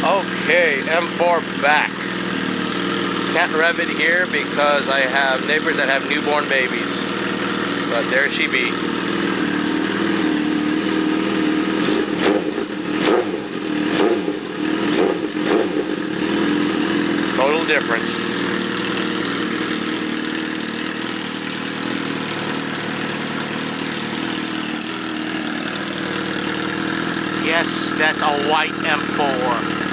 Okay, M4 back. Can't rev it here because I have neighbors that have newborn babies. But there she be. Total difference. Yes, that's a white M4.